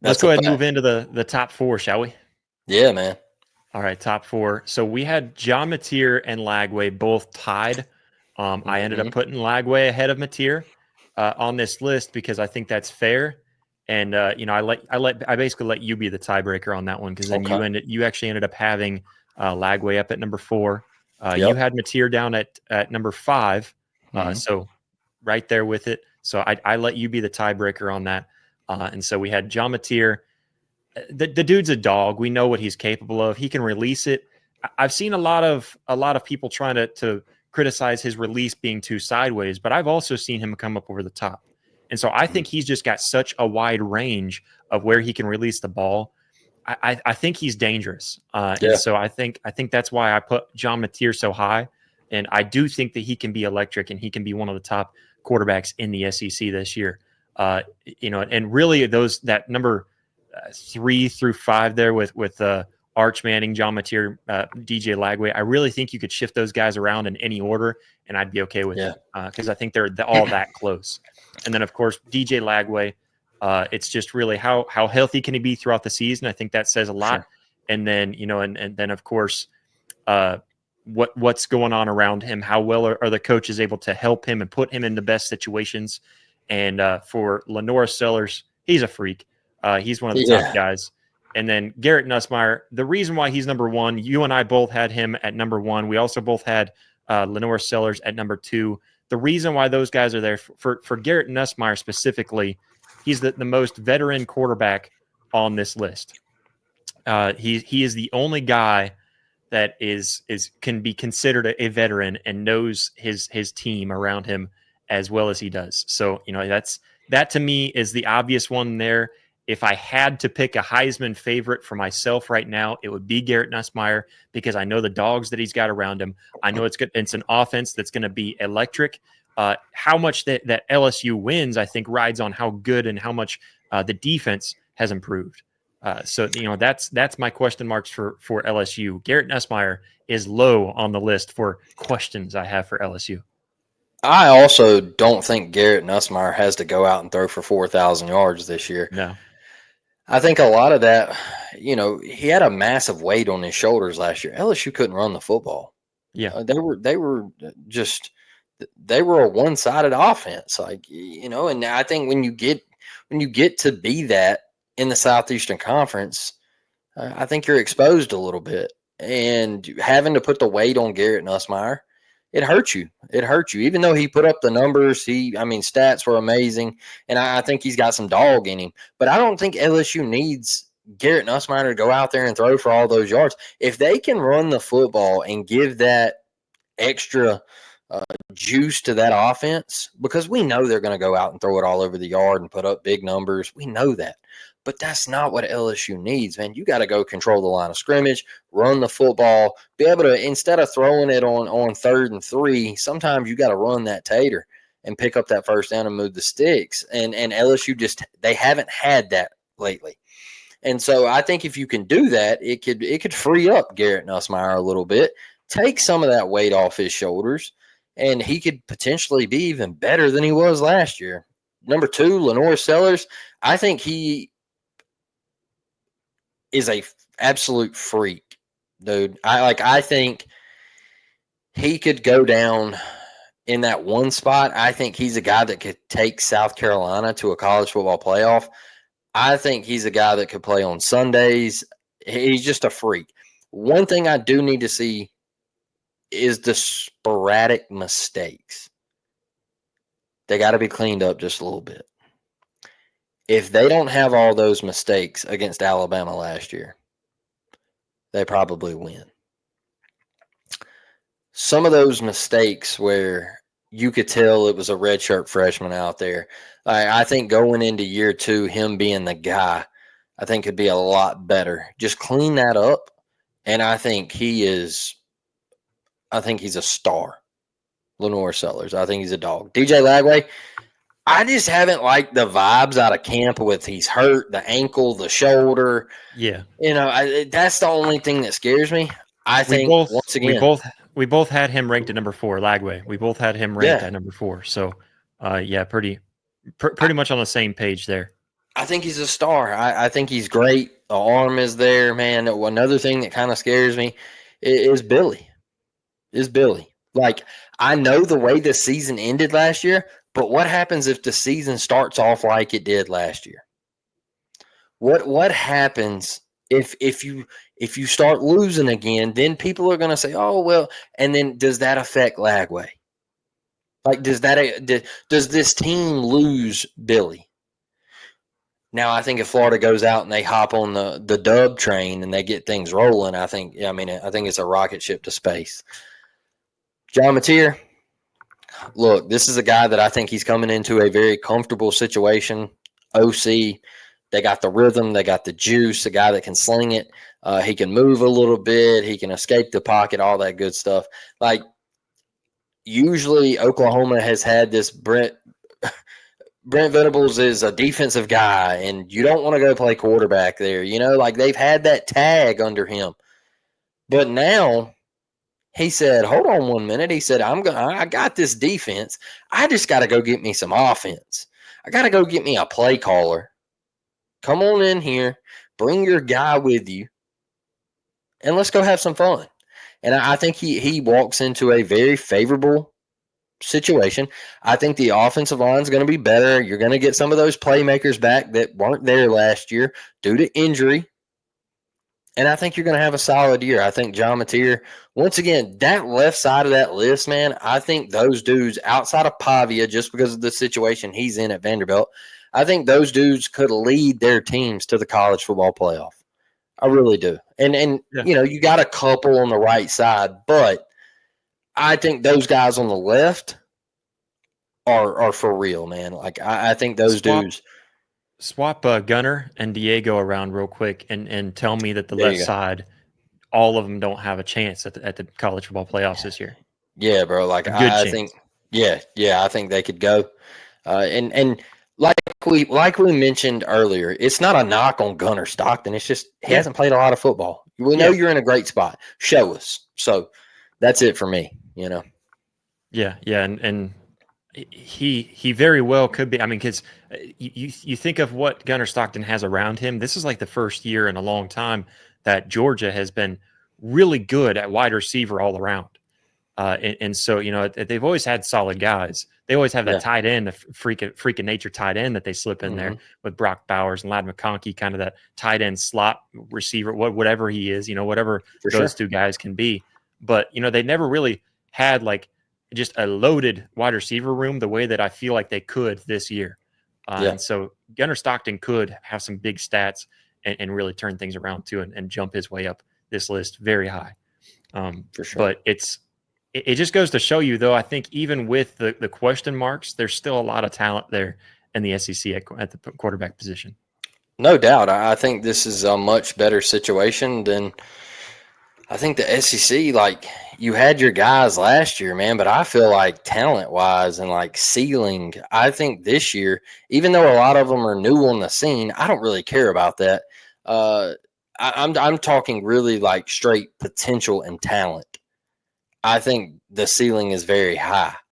Let's That's go a ahead and move fact. into the top four, shall we? Yeah, man. All right, top four. So we had John Mateer and Lagway both tied. I ended Hmm. up putting Lagway ahead of Mateer on this list because I think that's fair. And I basically let you be the tiebreaker on that one because then Okay. you actually ended up having Lagway up at number four. You Yep. had Mateer down at number five, Hmm. so right there with it. So I let you be the tiebreaker on that. And so we had John Mateer. The dude's a dog. We know what he's capable of. He can release it. I've seen a lot of people trying to criticize his release being too sideways, but I've also seen him come up over the top. And so I think he's just got such a wide range of where he can release the ball. I think he's dangerous, and Yeah. so I think that's why I put John Mateer so high. And I do think that he can be electric and he can be one of the top quarterbacks in the SEC this year. And really that number 3 through 5 there with Arch Manning, John Mateer, DJ Lagway. I really think you could shift those guys around in any order, and I'd be okay with Yeah. it because I think they're all that close. And then of course DJ Lagway. It's just really how healthy can he be throughout the season. I think that says a lot. Sure. And then and then of course uh, what's going on around him. How well are the coaches able to help him and put him in the best situations? And for Lenora Sellers, he's a freak. He's one of the top Yeah. guys. And then Garrett Nussmeyer, the reason why he's number one, you and I both had him at number one. We also both had Lenore Sellers at number two. The reason why those guys are there for Garrett Nussmeyer specifically, he's the most veteran quarterback on this list. He is the only guy that is can be considered a veteran and knows his team around him as well as he does. So that to me is the obvious one there. If I had to pick a Heisman favorite for myself right now, it would be Garrett Nussmeyer because I know the dogs that he's got around him. I know it's good. It's an offense that's going to be electric. How much that LSU wins, I think, rides on how good and how much the defense has improved. So that's my question marks for LSU. Garrett Nussmeyer is low on the list for questions I have for LSU. I also don't think Garrett Nussmeyer has to go out and throw for 4,000 yards this year. No, I think a lot of that, he had a massive weight on his shoulders last year. LSU couldn't run the football. yeah, Just they were a one-sided offense, and I think when you get to be that in the Southeastern Conference, I think you're exposed a little bit, and having to put the weight on Garrett Nussmeyer, it hurt you. It hurt you, even though he put up the numbers. Stats were amazing, and I think he's got some dog in him. But I don't think LSU needs Garrett Nussmeyer to go out there and throw for all those yards. If they can run the football and give that extra uh, juice to that offense, because we know they're going to go out and throw it all over the yard and put up big numbers. We know that. But that's not what LSU needs, man. You got to go control the line of scrimmage, run the football, be able to, instead of throwing it on 3rd and 3, sometimes you got to run that tater and pick up that first down and move the sticks. And LSU they haven't had that lately. And so I think if you can do that, it could free up Garrett Nussmeyer a little bit, take some of that weight off his shoulders, and he could potentially be even better than he was last year. Number 2, Lenore Sellers. I think he is a absolute freak, dude. I think he could go down in that one spot. I think he's a guy that could take South Carolina to a college football playoff. I think he's a guy that could play on Sundays. He's just a freak. One thing I do need to see is the sporadic mistakes. They got to be cleaned up just a little bit. If they don't have all those mistakes against Alabama last year, they probably win. Some of those mistakes where you could tell it was a redshirt freshman out there. I think going into year 2, him being the guy, I think could be a lot better. Just clean that up, and I think he's a star. Lenore Sellers. I think he's a dog. DJ Lagway, I just haven't liked the vibes out of camp with he's hurt, the ankle, the shoulder. yeah. That's the only thing that scares me. I We think both once we again, both we both had him ranked at number 4, Lagway. We both had him ranked yeah, at number 4. So, yeah, pretty much on the same page there. I think he's a star. I think he's great. The arm is there, man. Another thing that kind of scares me is Billy. Is Billy. Like, I know the way the season ended last year, but what happens if the season starts off like it did last year? What happens if you start losing again? Then people are going to say, "Oh well," and then does that affect Lagway? Like, does this team lose Billy? Now, I think if Florida goes out and they hop on the dub train and they get things rolling, I think it's a rocket ship to space. John Mateer, look, this is a guy that I think he's coming into a very comfortable situation. OC, they got the rhythm, they got the juice, a guy that can sling it. He can move a little bit, he can escape the pocket, all that good stuff. Like, usually Oklahoma has had this Brent Venables is a defensive guy, and you don't want to go play quarterback there. Like, they've had that tag under him. But now he said, hold on 1 minute. He said, I got this defense. I just got to go get me some offense. I got to go get me a play caller. Come on in here, bring your guy with you, and let's go have some fun. And I think he walks into a very favorable situation. I think the offensive line is going to be better. You're going to get some of those playmakers back that weren't there last year due to injury. And I think you're going to have a solid year. I think John Mateer, once again, that left side of that list, man, I think those dudes outside of Pavia, just because of the situation he's in at Vanderbilt, I think those dudes could lead their teams to the college football playoff. I really do. And Yeah. you got a couple on the right side, but I think those guys on the left are for real, man. Like, I think those dudes. Swap Gunner and Diego around real quick and tell me that the There left you go. side, all of them don't have a chance at the college football playoffs this year. Yeah, bro. Like, A good I chance. think, yeah, I think they could go. And like we mentioned earlier, it's not a knock on Gunner Stockton. It's just he hasn't played a lot of football. We know you're in a great spot. Show us. So that's it for me. Yeah, and he very well could be. I mean, because you think of what Gunner Stockton has around him. This is like the first year in a long time that Georgia has been really good at wide receiver all around. And so, they've always had solid guys. They always have that tight end, the freak of nature tight end that they slip in there with Brock Bowers and Ladd McConkey, kind of that tight end slot receiver, whatever he is, whatever those two guys can be. But, they never really had like just a loaded wide receiver room the way that I feel like they could this year. And so Gunner Stockton could have some big stats and really turn things around too and jump his way up this list very high. For sure. But it just goes to show you, though, I think even with the question marks, there's still a lot of talent there in the SEC at the quarterback position. No doubt. I think this is a much better situation than I think the SEC. Like, you had your guys last year, man, but I feel like talent-wise and like ceiling, I think this year, even though a lot of them are new on the scene, I don't really care about that. I'm talking really like straight potential and talent. I think the ceiling is very high.